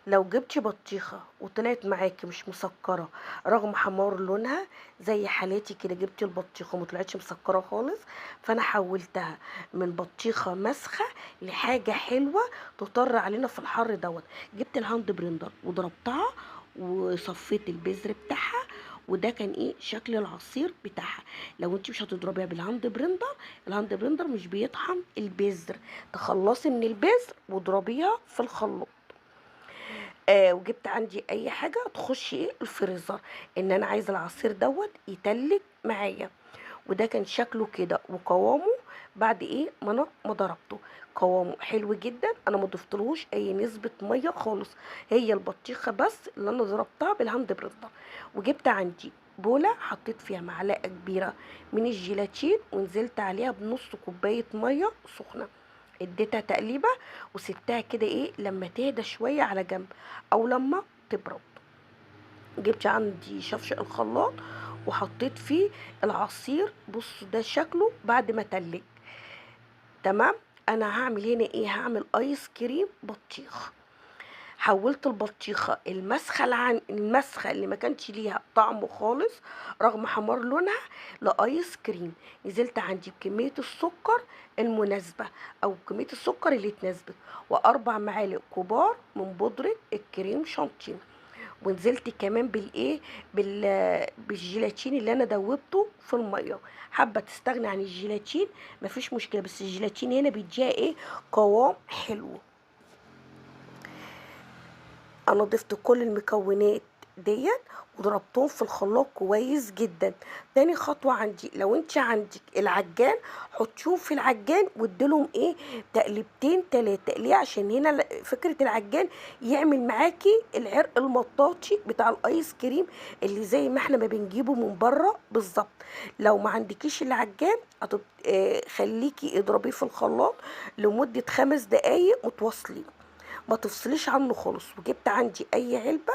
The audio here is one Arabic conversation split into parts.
لو جبتِ بطيخة وطلعت معاكِ مش مسكّرة رغم حمار لونها، زي حالاتي كده جبت البطيخة وما طلعتش مسكّرة خالص، فأنا حوّلتها من بطيخة مسخة لحاجة حلوة تُطَر علينا في الحر دوّة. جبت الهاند بلندر وضربتها وصفّيت البذر بتاعها، وده كان شكل العصير بتاعها. لو أنتِ مش هتضربيها بالهاند بلندر، الهاند بلندر مش بيطحن البذر، تخلّصي من البذر واضربيها في الخلاط. وجبت عندي اي حاجه تخش الفريزر، ان انا عايزه العصير دوت يتلج معايا. وده كان شكله كده وقوامه بعد ما ضربته. قوامه حلو جدا، انا ما ضفتلهوش اي نسبه ميه خالص، هي البطيخه بس اللي انا ضربتها بالهاند بلندر. وجبت عندي بوله حطيت فيها معلقه كبيره من الجيلاتين، ونزلت عليها بنص كوبايه ميه سخنه، اديتها تقليبه وسبتها كده لما تهدى شويه على جنب او لما تبرد. جبت عندي شفشق الخلاط وحطيت فيه العصير. بص ده شكله بعد ما تلج. تمام. انا هعمل هنا هعمل ايس كريم بطيخ. حولت البطيخه المسخه اللي ما كانش ليها طعم خالص رغم حمار لونها لايس كريم. نزلت عندي بكميه السكر المناسبه او كميه السكر اللي تناسبك، واربع معالق كبار من بودره الكريم شانتيه. ونزلت كمان بالجيلاتين اللي انا دوبته في الميه. حابه تستغني عن الجيلاتين مفيش مشكله، بس الجيلاتين هنا بيديها قوام حلو. انا ضفت كل المكونات ديت وضربتهم في الخلاط كويس جدا. تاني خطوه عندي، لو انت عندك العجان حطيهم في العجان واديلهم تقليبتين تلاته. ليه؟ عشان هنا فكره العجان يعمل معاكي العرق المطاطي بتاع الايس كريم اللي زي ما احنا ما بنجيبه من بره بالظبط. لو ما عندكيش العجان خليكي اضربيه في الخلاط لمده 5 دقايق متواصلين، ما تفصليش عنه خالص. وجبت عندي اي علبه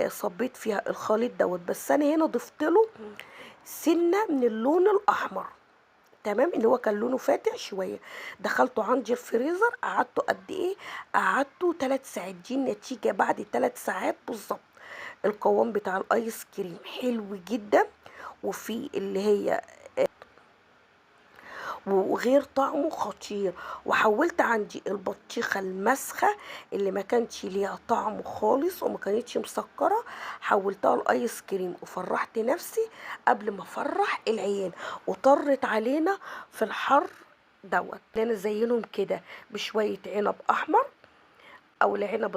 صبيت فيها الخليط دوت، بس انا هنا ضفت له سنه من اللون الاحمر. تمام، اللي هو كان لونه فاتح شويه. دخلته عندي الفريزر، قعدته قد قعدته 3 ساعات. دي النتيجه بعد 3 ساعات بالظبط. القوام بتاع الايس كريم حلو جدا، وفي اللي هي وغير طعمه خطير. وحولت عندي البطيخه المسخه اللي ما كانش ليها طعم خالص وما كانتش مسكره، حولتها الايس كريم وفرحت نفسي قبل ما افرح العيال. وطرت علينا في الحر دوت. انا زينهم كده بشويه عنب احمر او العنب